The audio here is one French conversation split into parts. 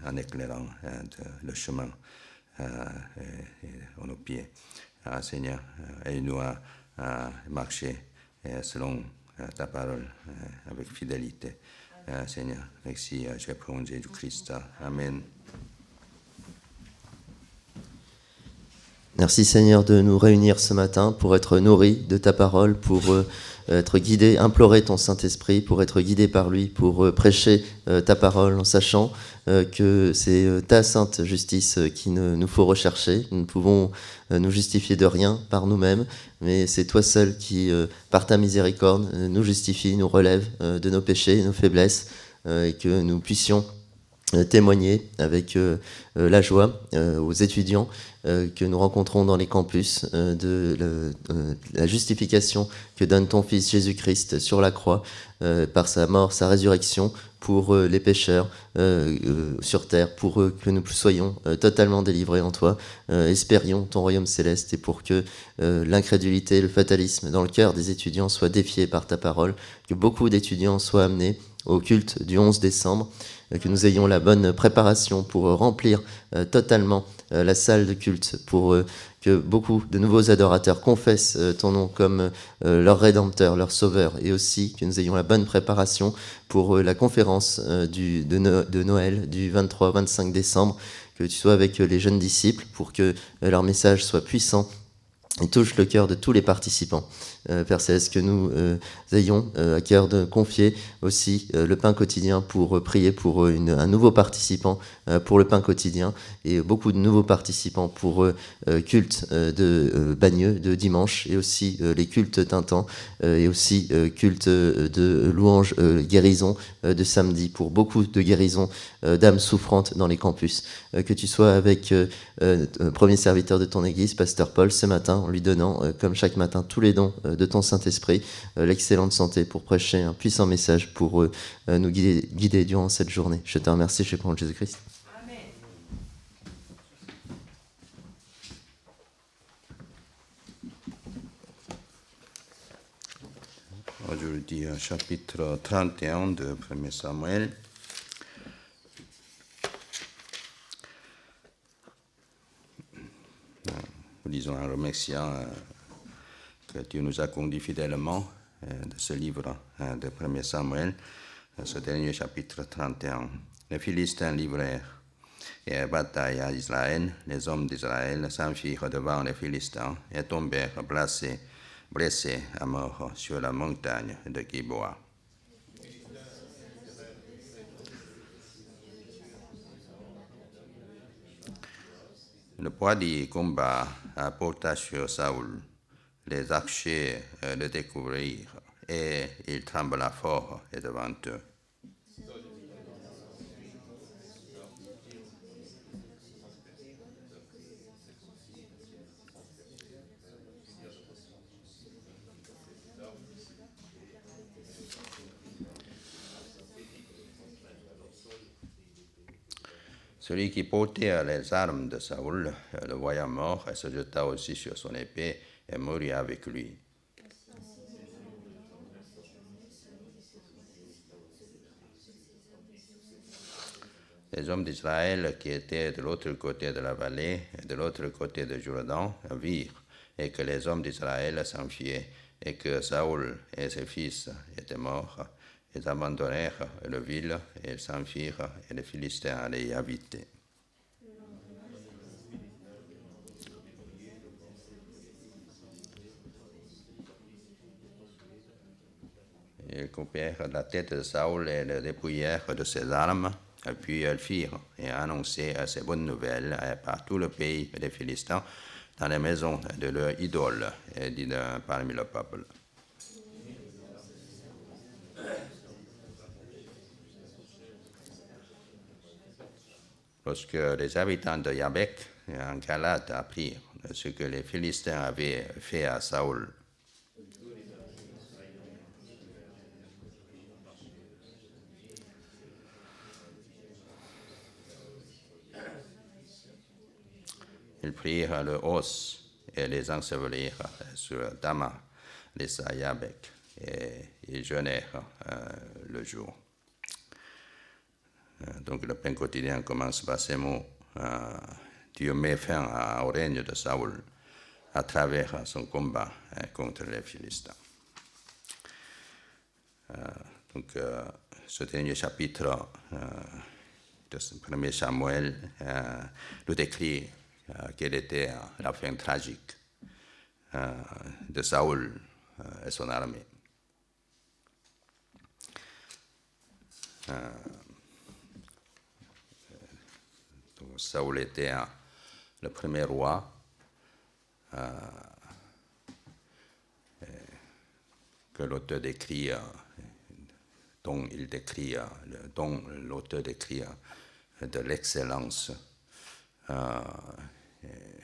en éclairant le chemin à nos pieds. Seigneur, aide-nous à marcher selon ta parole avec fidélité. Seigneur, merci, je prie en Jésus-Christ. Amen. Merci Seigneur de nous réunir ce matin pour être nourris de ta parole, pour être guidés, implorer ton Saint-Esprit, pour être guidés par lui, pour prêcher ta parole en sachant que c'est ta sainte justice qu'il nous faut rechercher. Nous ne pouvons nous justifier de rien par nous-mêmes, mais c'est toi seul qui, par ta miséricorde, nous justifie, nous relève de nos péchés, nos faiblesses, et que nous puissions témoigner avec la joie aux étudiants que nous rencontrons dans les campus de la justification que donne ton Fils Jésus-Christ sur la croix par sa mort, sa résurrection pour les pécheurs sur terre, pour que nous soyons totalement délivrés en toi. Espérions ton royaume céleste et pour que l'incrédulité, le fatalisme dans le cœur des étudiants soient défiés par ta parole, que beaucoup d'étudiants soient amenés au culte du 11 décembre, que nous ayons la bonne préparation pour remplir totalement la salle de culte, pour que beaucoup de nouveaux adorateurs confessent ton nom comme leur Rédempteur, leur Sauveur, et aussi que nous ayons la bonne préparation pour la conférence de Noël du 23-25 décembre, que tu sois avec les jeunes disciples pour que leur message soit puissant et touche le cœur de tous les participants. Père Céleste, que nous ayons à cœur de confier aussi le pain quotidien pour prier pour un nouveau participant pour le pain quotidien et beaucoup de nouveaux participants pour culte de Bagneux de dimanche et aussi les cultes tintants et aussi culte de louange, guérison de samedi pour beaucoup de guérisons d'âmes souffrantes dans les campus. Que tu sois avec premier serviteur de ton église, Pasteur Paul, ce matin, en lui donnant, comme chaque matin, tous les dons de ton Saint-Esprit, l'excellente santé pour prêcher un puissant message pour nous guider durant cette journée. Je te remercie, je prie en Jésus-Christ. Amen. Aujourd'hui, chapitre 31 de 1 Samuel. Nous lisons en remerciant que Dieu nous a conduits fidèlement de ce livre de 1 Samuel, ce dernier chapitre 31. Les Philistins livrèrent bataille à Israël. Les hommes d'Israël s'enfuirent devant les Philistins et tombèrent blessés à mort sur la montagne de Giboa. Le poids du combat porta sur Saoul. Les archers le découvrirent et il trembla fort devant eux. Celui qui portait les armes de Saoul le voyant mort et se jeta aussi sur son épée et mourut avec lui. Les hommes d'Israël qui étaient de l'autre côté de la vallée et de l'autre côté de Jourdain virent et que les hommes d'Israël s'enfuyaient et que Saoul et ses fils étaient morts. Ils abandonnèrent la ville et ils s'enfuirent et les Philistins allaient y habiter. Ils coupèrent la tête de Saoul et le dépouillèrent de ses armes. Et puis ils firent et annoncèrent ces bonnes nouvelles par tout le pays des Philistins, dans les maisons de leurs idoles et parmi le peuple. Lorsque les habitants de Yabek en Galate apprirent ce que les Philistins avaient fait à Saoul, ils prirent le os et les ensevelirent sur Dama, les à Yabek, et ils jeûnèrent le jour. Donc le pain quotidien commence par ces mots. Dieu met fin au règne de Saül à travers son combat contre les Philistins. Donc ce dernier chapitre de ce premier Samuel nous décrit quelle était la fin tragique de Saül et son armée. Donc, Saül était le premier roi que l'auteur décrit, dont l'auteur décrit de l'excellence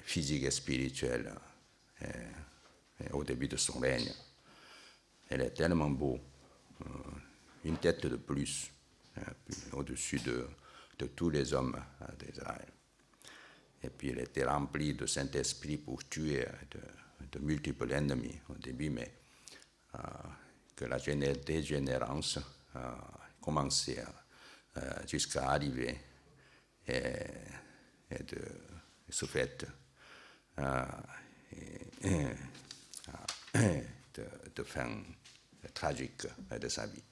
physique et spirituelle au début de son règne. Elle est tellement beau, une tête de plus au-dessus de tous les hommes d'Israël. Et puis il était rempli de Saint-Esprit pour tuer de multiples ennemis au début, mais que la dégénérance commençait jusqu'à arriver et de ce fait de fin tragique de sa vie.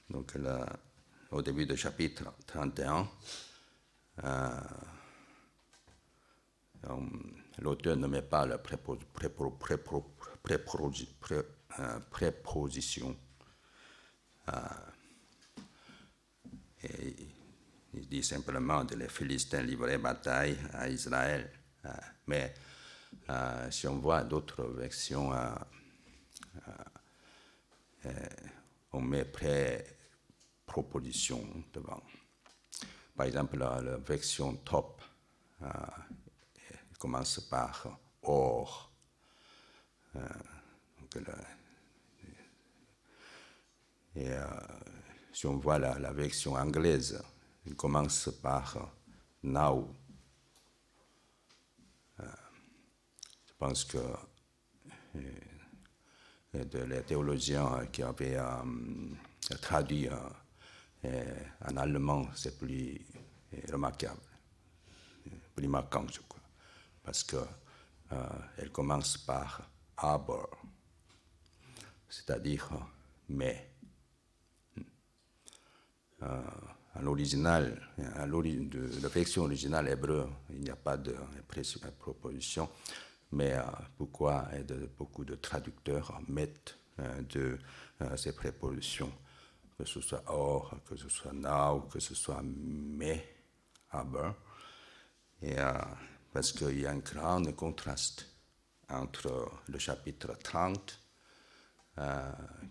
Donc là, au début du chapitre 31, l'auteur ne met pas la préposition. Et il dit simplement que les Philistins livraient bataille à Israël. Mais si on voit d'autres versions, on met préproposition devant. Par exemple, la version top commence par or. Si on voit la version anglaise, il commence par now. Je pense que les théologiens qui avaient traduit en allemand, c'est plus remarquable, plus marquant, je crois, parce qu'elle commence par aber, c'est-à-dire mais. En l'original, la version originale hébreu, il n'y a pas de préposition, mais pourquoi beaucoup de traducteurs mettent ces prépositions, que ce soit or, que ce soit now, que ce soit mais, aber, et parce qu'il y a un grand contraste entre le chapitre 30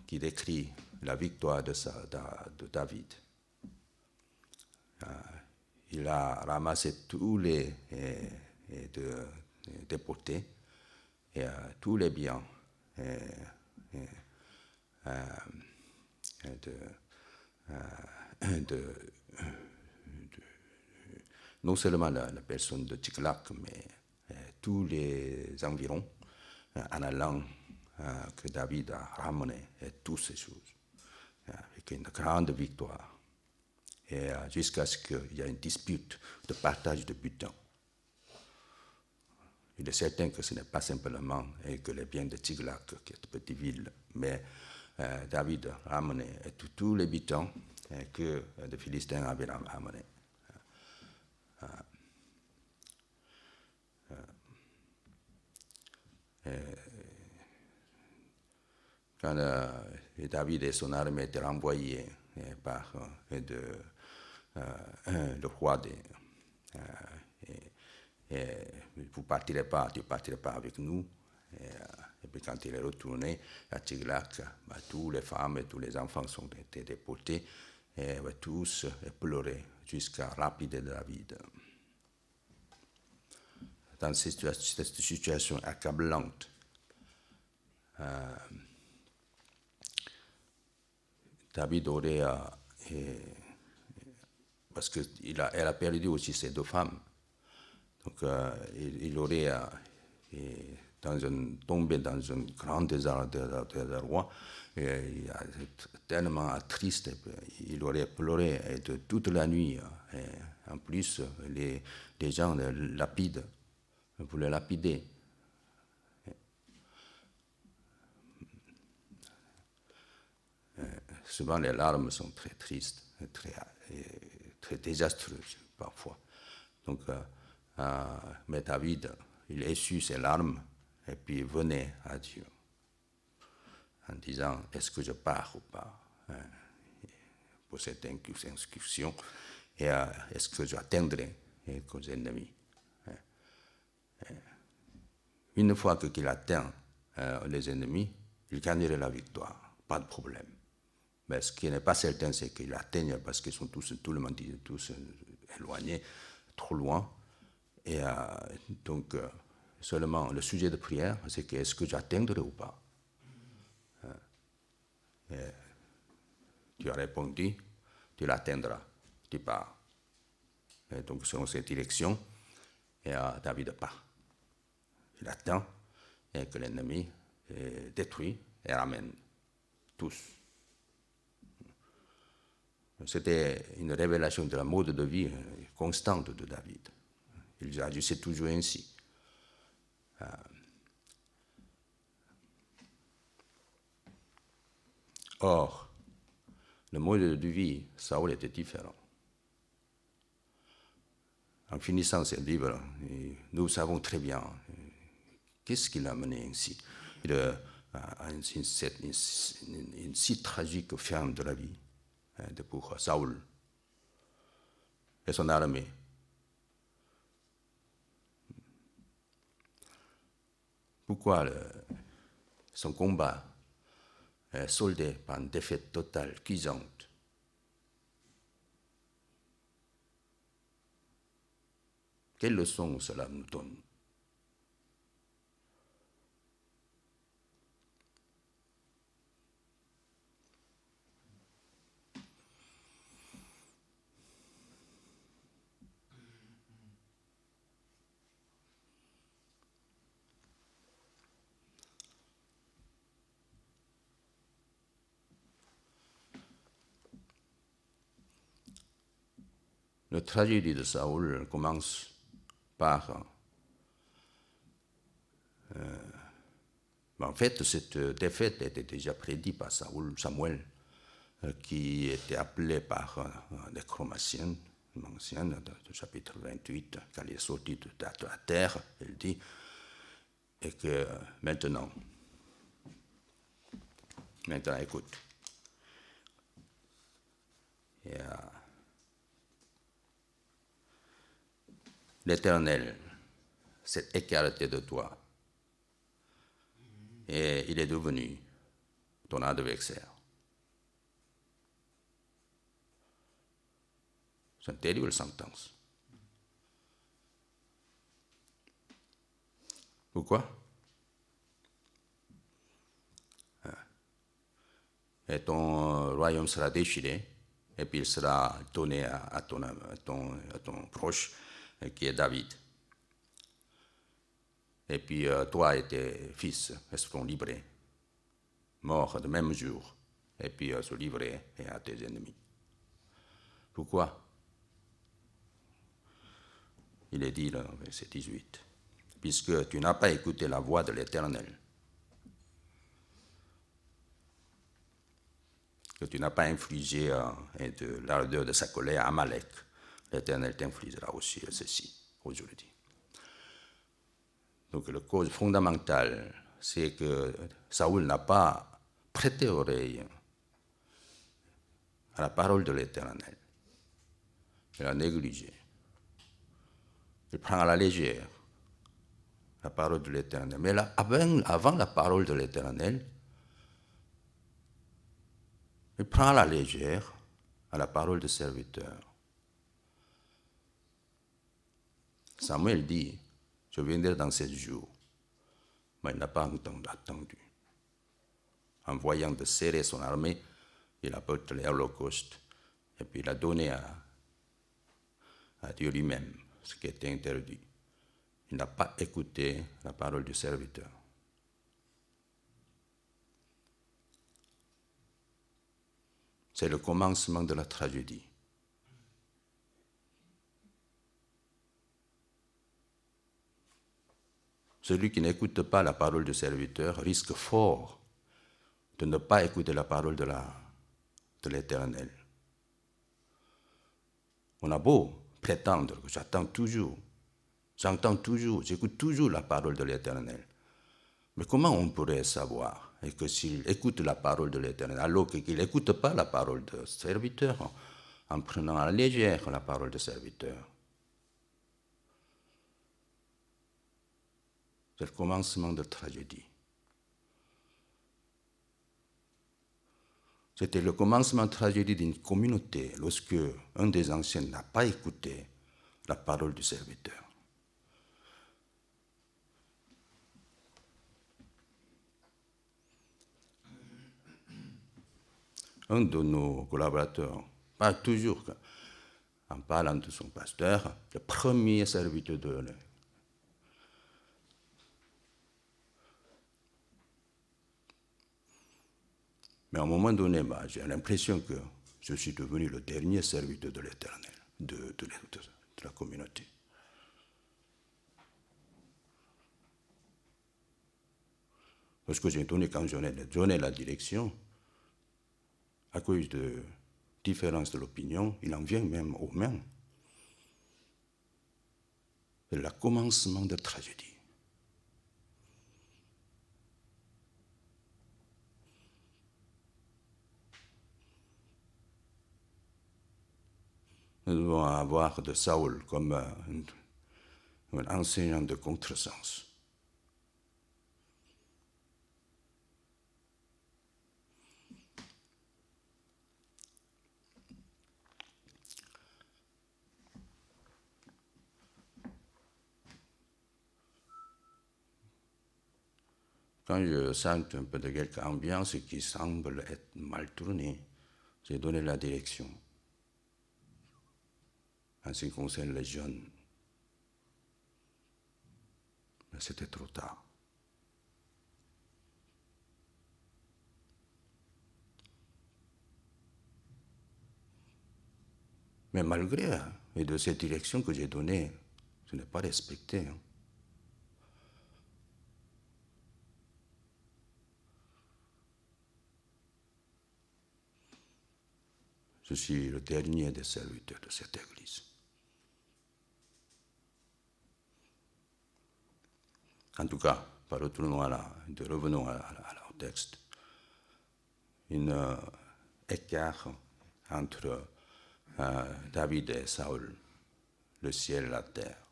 qui décrit la victoire de David. Il a ramassé tous les déportés et tous les biens non seulement la personne de Tsikhlak, mais tous les environs en allant que David a ramené toutes ces choses, avec une grande victoire. Et jusqu'à ce qu'il y ait une dispute de partage de butin. Il est certain que ce n'est pas simplement que les biens de Tsikhlak, qui est une petite ville, mais David a ramené tous les butins que les Philistins avaient ramenés. Quand David et son armée étaient renvoyés par le roi vous partirez pas, tu ne partiras pas avec nous. Et puis quand il est retourné à Tsikhlak, toutes les femmes et tous les enfants ont été déportés et tous pleuré jusqu'à lapider David. Dans cette situation accablante, David aurait, parce qu'elle a perdu aussi ses deux femmes, donc il aurait, tombé dans un grand désarroi. Et il a tellement triste, il aurait pleuré toute la nuit. Et en plus, les gens le lapident, voulaient lapider. Souvent, les larmes sont très tristes, très désastreuses parfois. Donc, mais David, il essuie ses larmes et puis venait à Dieu en disant, est-ce que je pars ou pas pour cette incursion, et est-ce que je atteindrai aux ennemis. Une fois qu'il atteint les ennemis, il gagnerait la victoire, pas de problème. Mais ce qui n'est pas certain, c'est qu'il atteigne parce qu'ils sont tout le monde dit, tous éloignés, trop loin. Et donc, seulement le sujet de prière, c'est que est-ce que j'atteindrai ou pas. Et tu as répondu, tu l'atteindras, tu pars. Et donc, selon cette direction, et David part. Il attend et que l'ennemi détruit et ramène tous. C'était une révélation de la mode de vie constante de David. Il agissait toujours ainsi. Or, le mode de vie, Saül était différent. En finissant ce livre, nous savons très bien qu'est-ce qui l'a mené ainsi. Il a une si tragique fin de la vie pour Saül et son armée. Pourquoi son combat est soldé par une défaite totale, cuisante? Quelle leçon cela nous donne? La tragédie de Saül commence par... en fait, cette défaite était déjà prédite par Samuel, qui était appelé par les chromaciens, anciennes, du chapitre 28, quand il est sorti de la terre, il dit, et que maintenant écoute. Et, l'Éternel s'est écarté de toi et il est devenu ton adversaire. C'est une terrible sentence. Pourquoi? Et ton royaume sera déchiré, et puis il sera donné à ton proche, qui est David. Et puis toi et tes fils seront livrés, morts le même jour, et puis se livrer à tes ennemis. Pourquoi? Il est dit, là, verset 18, puisque tu n'as pas écouté la voix de l'Éternel, que tu n'as pas infligé de l'ardeur de sa colère à Amalek, l'Éternel t'infligera aussi ceci aujourd'hui. Donc la cause fondamentale, c'est que Saül n'a pas prêté oreille à la parole de l'Éternel. Il a négligé. Il prend à la légère la parole de l'Éternel. Mais là, avant la parole de l'Éternel, il prend à la légère à la parole du serviteur. Samuel dit, je viendrai dans 7 jours. Mais il n'a pas attendu. En voyant de serrer son armée, il apporte l'Holocauste et puis il a donné à Dieu lui-même ce qui était interdit. Il n'a pas écouté la parole du serviteur. c'est le commencement de la tragédie. Celui qui n'écoute pas la parole du serviteur risque fort de ne pas écouter la parole de l'Éternel. On a beau prétendre que j'entends toujours, j'écoute toujours la parole de l'Éternel. Mais comment on pourrait savoir et que s'il écoute la parole de l'Éternel, alors qu'il n'écoute pas la parole du serviteur, en prenant à la légère la parole du serviteur? C'est le commencement de la tragédie. C'était le commencement de la tragédie d'une communauté lorsque un des anciens n'a pas écouté la parole du serviteur. Un de nos collaborateurs parle toujours, en parlant de son pasteur, le premier serviteur de l'année. Mais à un moment donné, j'ai l'impression que je suis devenu le dernier serviteur de l'Éternel, de la communauté. Parce que quand j'ai donné la direction, à cause de différence de l'opinion, il en vient même aux mains. C'est le commencement de la tragédie. Nous devons avoir de Saül comme un enseignant de contresens. Quand je sens un peu de quelque ambiance qui semble être mal tournée, j'ai donné la direction. En ce qui concerne les jeunes, mais c'était trop tard. Mais malgré et de cette direction que j'ai donnée, ce n'est pas respecté. Je suis le dernier des serviteurs de cette église. En tout cas, revenons au texte. Un écart entre David et Saül, le ciel et la terre.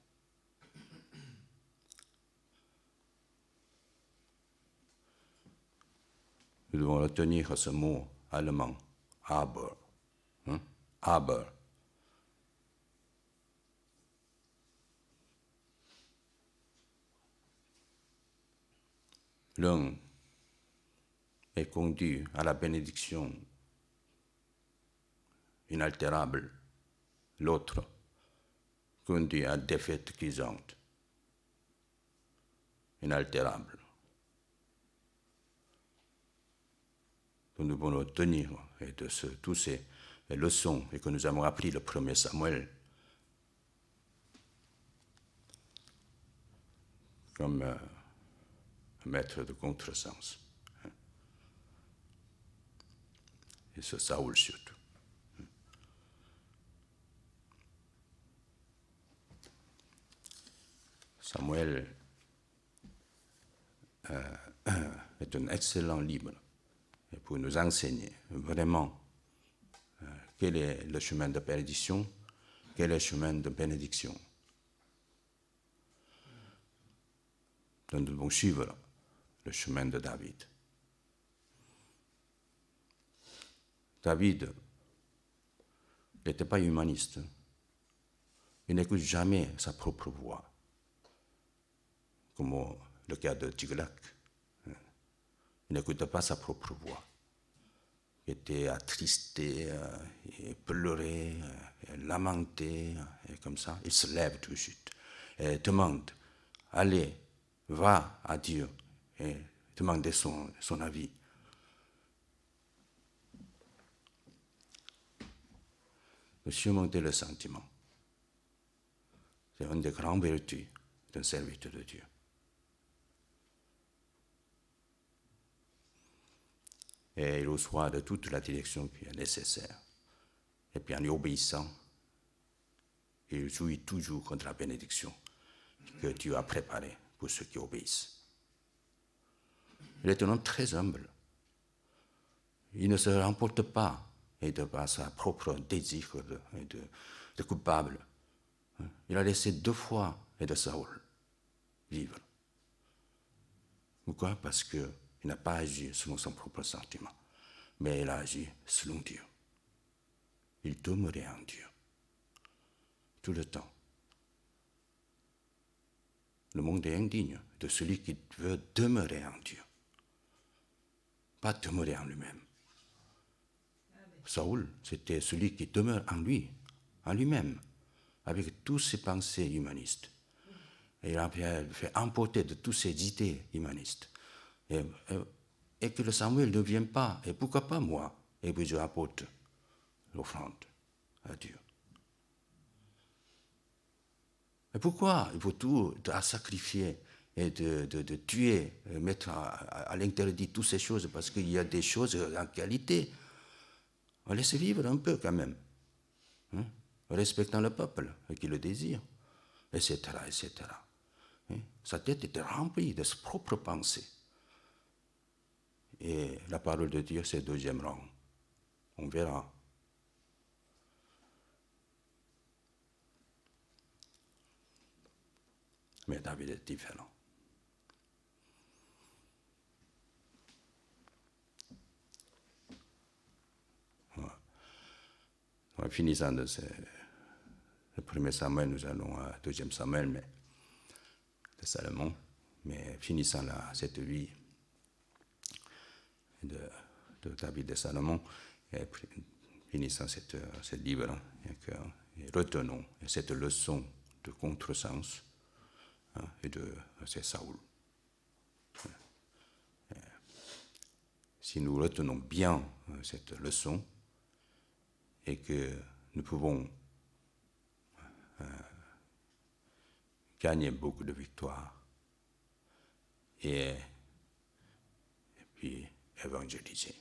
Nous devons retenir ce mot allemand, aber. Aber. L'un est conduit à la bénédiction inaltérable, l'autre conduit à la défaite cuisante, inaltérable. Nous devons retenir et de tous ces leçons et que nous avons appris le 1er Samuel comme un maître de contresens. Et ce Saül surtout. Samuel est un excellent livre pour nous enseigner vraiment quel est le chemin de perdition, quel est le chemin de bénédiction. Donc nous devons suivre le chemin de David. David n'était pas humaniste. Il n'écoute jamais sa propre voix, comme le cas de Tiglac. Il n'écoute pas sa propre voix. Il était attristé, il pleurait, il lamentait, et comme ça. Il se lève tout de suite et demande, allez, va à Dieu et demandez son avis. de surmonter le sentiment. C'est une des grandes vertus d'un serviteur de Dieu. Et il reçoit de toute la direction qui est nécessaire. Et puis en y obéissant, il jouit toujours contre la bénédiction que Dieu a préparée pour ceux qui obéissent. Il est un homme très humble. Il ne se remporte pas et de par sa propre désir de coupable. Il a laissé 2 fois et de Saül vivre. Pourquoi? Parce qu'il n'a pas agi selon son propre sentiment, mais il a agi selon Dieu. Il demeurait en Dieu tout le temps. Le monde est indigne de celui qui veut demeurer en Dieu, pas demeurer en lui-même. Saül, c'était celui qui demeure en lui, en lui-même, avec toutes ses pensées humanistes. Et il a fait emporter de toutes ses idées humanistes. Et que le Samuel ne vienne pas, et pourquoi pas moi? Et puis je apporte l'offrande à Dieu. Et pourquoi il faut tout à sacrifier et de tuer, mettre à l'interdit toutes ces choses? Parce qu'il y a des choses en qualité. On laisse vivre un peu quand même, hein, en respectant le peuple qui le désire, etc., etc. Hein. Sa tête était remplie de ses propres pensées. Et la parole de Dieu, c'est 2e rang. On verra. Mais David est différent. Voilà. En finissant de le 1er Samuel, nous allons à 2e Samuel, mais de Salomon. Mais finissant là, cette vie de David et Salomon, et finissant ce livre, hein, et retenons cette leçon de contresens, hein, c'est Saül. Si nous retenons bien cette leçon et que nous pouvons gagner beaucoup de victoires et puis évangéliser.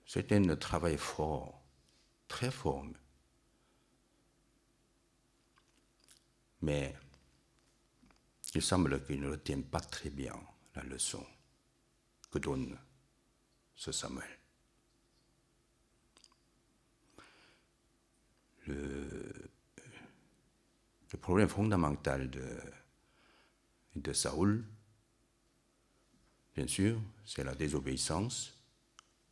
C'est un travail fort, très fort. Mais il semble qu'il ne retient pas très bien la leçon que donne ce Samuel. Le problème fondamental de Saül, bien sûr, c'est la désobéissance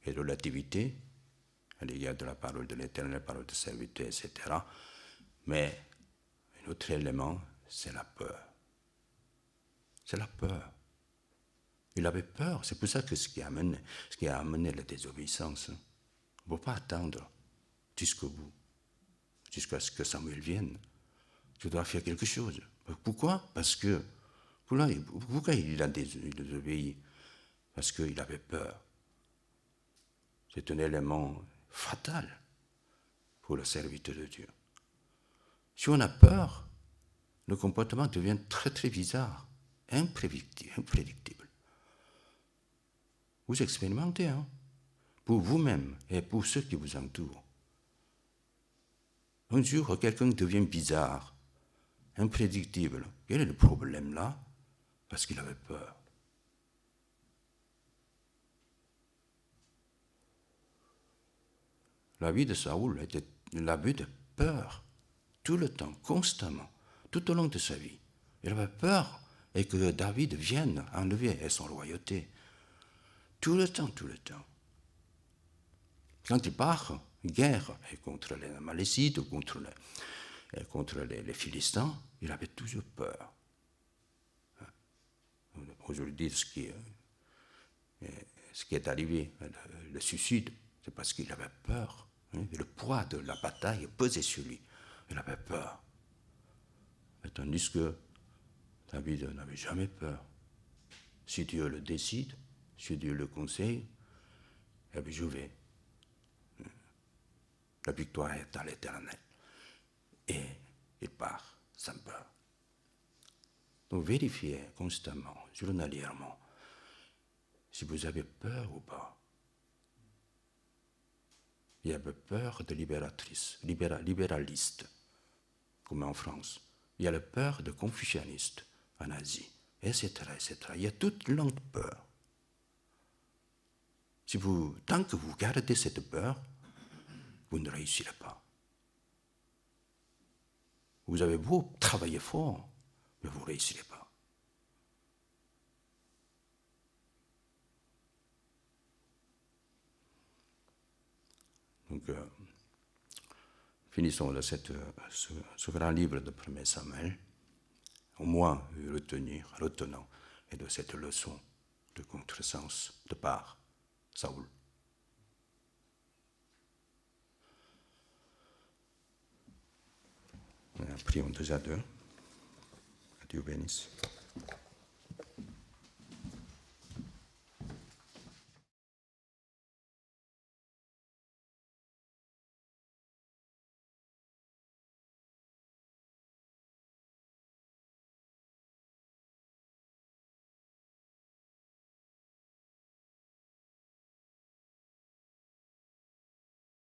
et la relativité à l'égard de la parole de l'Éternel, la parole de serviteur, etc. Mais un autre élément, c'est la peur. C'est la peur. Il avait peur. C'est pour ça que ce qui a amené la désobéissance. On ne peut pas attendre jusqu'au bout, jusqu'à ce que Samuel vienne. Tu dois faire quelque chose. Pourquoi? Parce que pourquoi il a désobéi? Parce qu'il avait peur. C'est un élément fatal pour le serviteur de Dieu. Si on a peur, le comportement devient très très bizarre, imprédictible. Vous expérimentez, hein, pour vous-même et pour ceux qui vous entourent. Un jour, quelqu'un devient bizarre, imprédictible. Quel est le problème là? Parce qu'il avait peur. La vie de Saül était la vie de peur, tout le temps, constamment, tout au long de sa vie. Il avait peur et que David vienne enlever son royauté. Tout le temps. Quand il part, guerre contre les Amalécites, contre les Philistins, il avait toujours peur. Aujourd'hui, ce qui est arrivé, le suicide, c'est parce qu'il avait peur. Le poids de la bataille pesait sur lui. Il avait peur. Tandis que David n'avait jamais peur. Si Dieu le décide, si Dieu le conseille, eh bien je vais. La victoire est à l'Éternel. Et il part sans peur. Donc vérifiez constamment, journalièrement, si vous avez peur ou pas. Il y a peur de libéraliste, comme en France. Il y a la peur de confucianiste en Asie, etc., etc. Il y a toute longue peur. Tant que vous gardez cette peur, vous ne réussirez pas. Vous avez beau travailler fort, mais vous ne réussirez pas. Donc, finissons de ce grand livre de 1 Samuel, au moins retenant, et de cette leçon de contresens de par Saoul. Prions tous à deux. Que Dieu bénisse.